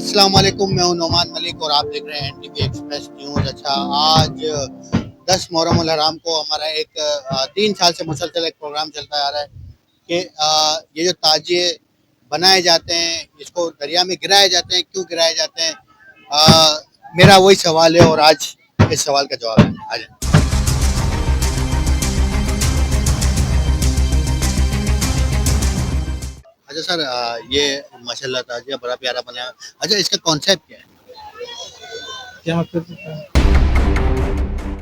अस्सलाम वालेकुम, मैं हूं नोमान मलिक और आप देख रहे हैं एनटीवी एक्सप्रेस न्यूज़। अच्छा, आज 10 मुहर्रम उल हराम को हमारा एक 3 साल से मुसलसल एक प्रोग्राम चलता आ रहा है कि ये जो ताजिए बनाए जाते हैं, इसको दरिया में गिराए जाते हैं, क्यों गिराए जाते हैं? मेरा वही सवाल है और आज इस सवाल का जवाब है। आ जाए। अच्छा सर, ये माशाल्लाह ताजिया बड़ा प्यारा बनाया। अच्छा, इसका कॉन्सेप्ट क्या है? क्या मतलब होता है?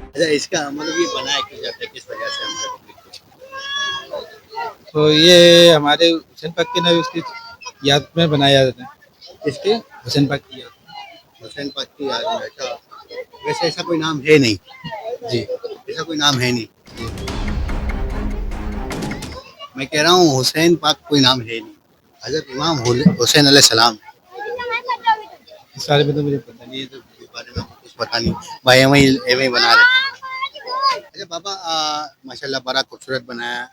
अच्छा, इसका मतलब ये बनाया क्यों जाता है, किस वजह से हमारे पब्लिक तो ये हमारे हुसैन पाक के नबी उसकी याद में बनाया जाता है। को? इसके हुसैन पाक की याद हुसैन पाक की याद में। अच्छा, वैसे ऐसा कोई नाम है नहीं, में। जी ऐसा कोई नाम है नहीं। मैं कह रहा हूँ हुसैन पाक कोई नाम है नहीं, हजरत इमाम हुसैन अलैहिस्सलाम। इस बारे में तो मुझे पता नहीं। ये तो इस बारे में कुछ पता नहीं, भाई हम ही एवं ही बना रहे। अच्छा बाबा, माशाल्लाह बड़ा खूबसूरत बनाया,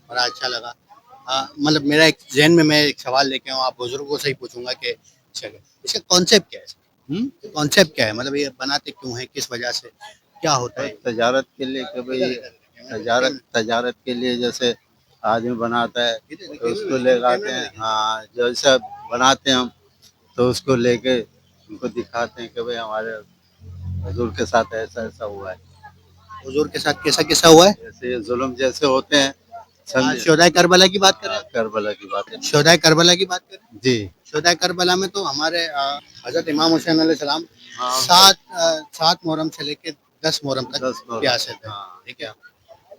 बड़ा अच्छा लगा। मतलब मेरा एक जहन में मैं एक सवाल लेके आऊँ, आप बुजुर्गों से ही पूछूंगा कि इसका कॉन्सेप्ट क्या है? कॉन्सेप्ट क्या है, मतलब ये बनाते क्यों है, किस वजह से, क्या होता है? तजारत के लिए कि भाई तजारत तजारत के लिए जैसे आदमी बनाता है तो उसको ले आते हैं। हाँ, जैसा बनाते हैं हम तो उसको लेके उनको दिखाते हैं कि भाई हमारे हजूर के साथ ऐसा ऐसा हुआ है। हुजूर के साथ कैसा कैसा हुआ है? जैसे ये जुल्म जैसे होते हैं, समझे। शोधाए करबला की बात करें? करबला की बात है। शोधाए करबला की बात करें। जी। शोधाए करबला में तो हमारे हजरत इमाम हुसैन अलैहिस्सलाम हाँ, सात मुहर्रम से लेके 10 मुहर्रम तक 10 प्यासे थे। हाँ। ठीक है,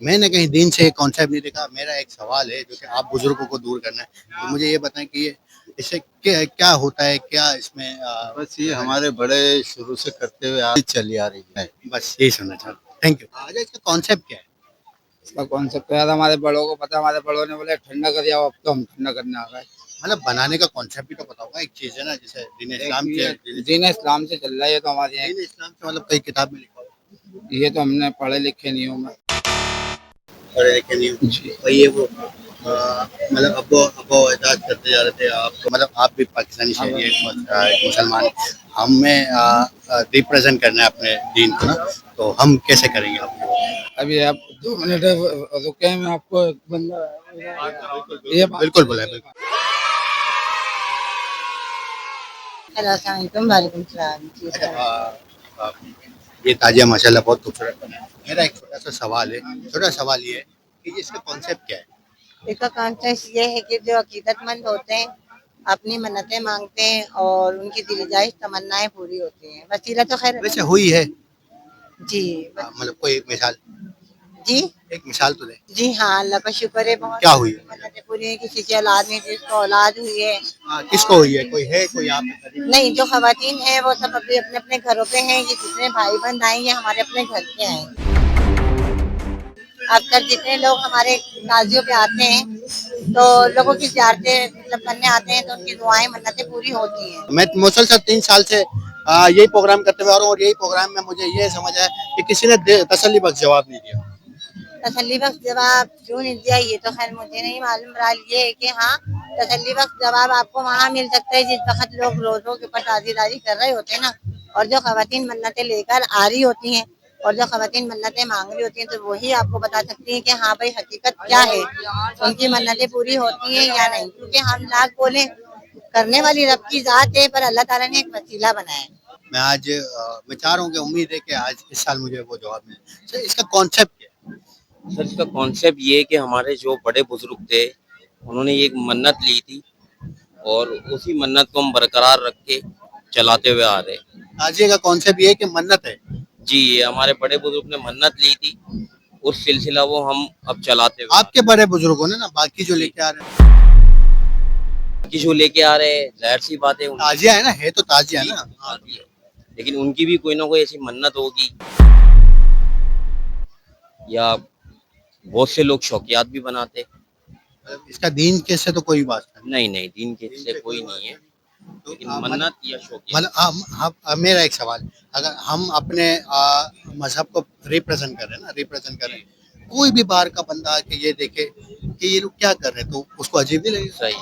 मैंने कहीं दीन से कॉन्सेप्ट नहीं देखा। मेरा एक सवाल है जो कि आप बुजुर्गों को दूर करना है, तो मुझे ये बताएं कि ये इससे क्या क्या होता है, क्या इसमें बस ये हमारे बड़े शुरू से करते हुए आज चली आ रही है। बस यही सुनना चाहता हूँ। Thank you. अच्छा, इसका कॉन्सेप्ट क्या है? इसका कॉन्सेप्ट यार हमारे बड़ों को पता है। हमारे बड़ों ने बोले ठंडा कर दिया, अब तो हम ठंडा करने आ गए। मतलब बनाने का कॉन्सेप्ट भी तो पता होगा। एक चीज है ना, जैसे दीन इस्लाम के दीन इस्लाम से चल रहा है ये तो हमारे यहाँ। दीन इस्लाम से मतलब कई किताब में लिखा होगा। ये तो हमने पढ़े लिखे नहीं हूँ मैं। पढ़े लिखे नहीं हो। जी और ये वो मतलब अब्बो अब्बो इजाज़ करते जा रहे थे आप, तो मतलब आप भी पाकिस्तानी शहरी हैं, एक मुसलमान हैं। हमें रिप्रेजेंट करना है अपने दीन को ना, तो हम कैसे करेंगे आपको? अभी आप 2 मिनट रुके, मैं आपको एक बंदा ये बिल्कुल बोला है, बिल्कुल। हेलो, अस्सलाम वालेकुम। वालेकुम सलाम। जी अच्छा, सर। आ, ये ताजिया माशाल्लाह बहुत खूबसूरत बना है। मेरा एक छोटा सा सवाल है, छोटा सवाल ये है कि इसका कॉन्सेप्ट क्या है? इसका कॉन्टेक्स्ट ये है कि जो अकीदतमंद होते हैं अपनी मन्नतें मांगते हैं और उनकी दिलजाइश तमन्नाएं पूरी होती हैं। वसीला तो खैर वैसे हुई है? जी मतलब कोई एक मिसाल, जी एक मिसाल तो दे। जी हाँ, अल्लाह का शुक्र है, बहुत क्या हुई है? मन्नतें पूरी हैं। किसी की औलाद नहीं थी, उसको औलाद हुई है। किसको हुई है? कोई है, कोई आप में करीब? नहीं, जो खवातीन हैं वो सब अभी अपने अपने घरों पे हैं। ये जितने भाई बहन आए ये हमारे अपने घर के आए। अब तक जितने लोग हमारे ताजियों पे आते हैं तो लोगों की ज़ियारतें मतलब करने आते हैं, तो उनकी दुआएं मन्नतें पूरी होती हैं। मैं मुसलसल 3 साल से यही प्रोग्राम करते हुए आ रहा हूँ और यही प्रोग्राम में मुझे ये समझ आया कि किसी ने तसल्ली बख्श जवाब नहीं दिया। तसल्ली बख्श जवाब क्यों नहीं दिया ये तो खैर मुझे नहीं मालूम। बहरहाल ये है कि हाँ, तसल्ली बख्श जवाब आपको वहाँ मिल सकता है जिस वक्त लोग रोजों के ऊपर ताज़ीदारी कर रहे होते हैं ना, और जो खवातीन मन्नतें लेकर आ रही होती हैं और जो खवातीन मन्नतें मांग रही होती हैं, तो वही आपको बता सकती हैं कि हाँ भाई हकीकत क्या है, उनकी मन्नतें पूरी होती हैं या नहीं। क्योंकि हम लाख बोले, करने वाली रब की जात है, पर अल्लाह ताला ने एक वसीला बनाया है। मैं चाह रहा हूँ कि उम्मीद है कि आज इस साल मुझे वो जवाब मिले। सर, इसका कॉन्सेप्ट क्या है? सर इसका कॉन्सेप्ट ये है कि हमारे जो बड़े बुजुर्ग थे उन्होंने एक मन्नत ली थी और उसी मन्नत को हम बरकरार रख के चलाते हुए आ रहे हैं। ताजिए का कॉन्सेप्ट ये है कि मन्नत है। जी, ये हमारे बड़े बुजुर्ग ने मन्नत ली थी, उस सिलसिला वो हम अब चलाते हुए आपके बड़े बुजुर्गों ने ना, बाकी जो लेके आ रहे हैं बाकी जो लेके आ रहे हैं जाहिर सी बात है ताजिया है ना, है तो ताजिया उनकी ना। आती है, लेकिन उनकी भी कोई ना कोई ऐसी मन्नत होगी, या बहुत से लोग शौकियात भी बनाते। मतलब इसका दीन के से तो कोई बात नहीं। नहीं नहीं, दीन के से कोई नहीं है, तो लेकिन मन्नत या शौकियात। मतलब मेरा एक सवाल है, अगर हम अपने मजहब को रिप्रेजेंट कर रहे हैं ना, रिप्रेजेंट कर रहे हैं, कोई भी बाहर का बंदा आके ये देखे कि ये लोग क्या कर रहे हैं, तो उसको अजीब नहीं लगेगा? सही।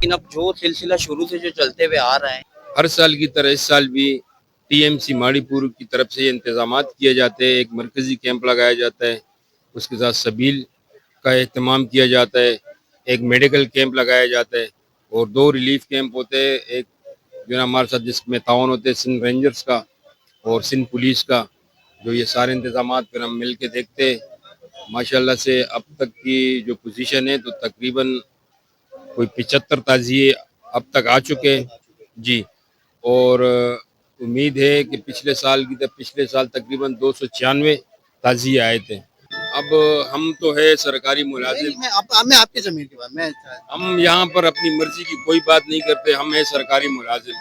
लेकिन अब जो सिलसिला शुरू से जो चलते हुए आ रहा है, हर साल की तरह इस साल भी टीएमसी माड़ीपुर की तरफ से ये इंतजामात किए जाते हैं। एक मरकजी कैंप लगाया जाता है, उसके साथ सबील का एहतमाम किया जाता है, एक मेडिकल कैंप लगाया जाता है और 2 रिलीफ कैंप होते हैं। एक जो है हमारे साथ जिसमें ताउन होते हैं सिंध रेंजर्स का और सिंध पुलिस का, जो ये सारे इंतजामात फिर हम मिल के देखते हैं। माशाल्लाह से अब तक की जो पोजीशन है तो तकरीबन कोई 75 ताज़िए अब तक आ चुके हैं जी। और उम्मीद है कि पिछले साल तकरीबन 296 ताज़िए आए थे। अब हम तो है सरकारी मुलाजिम, मैं आपकी जमीन की बात मैं हम यहाँ पर अपनी मर्जी की कोई बात नहीं करते, हम है सरकारी मुलाजिम।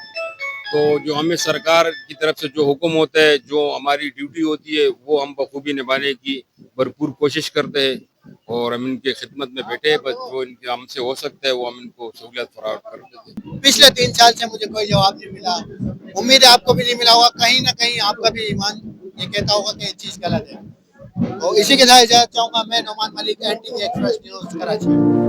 तो जो हमें सरकार की तरफ से जो हुक्म होता है, जो हमारी ड्यूटी होती है, वो हम बखूबी निभाने की भरपूर कोशिश करते हैं और हम इनके खिदमत में बैठे हैं। बस जो इनके हमसे हो सकता है वो हम इनको सहूलियत फराहम कर देते हैं। पिछले 3 साल से मुझे कोई जवाब नहीं मिला, उम्मीद है आपको भी नहीं मिला होगा, कहीं ना कहीं आपका भी ईमान ये कहता होगा कि ये चीज गलत है। तो इसी के साथ इजाजत चाहूंगा मैं, Noman Malik, NTV express news Karachi.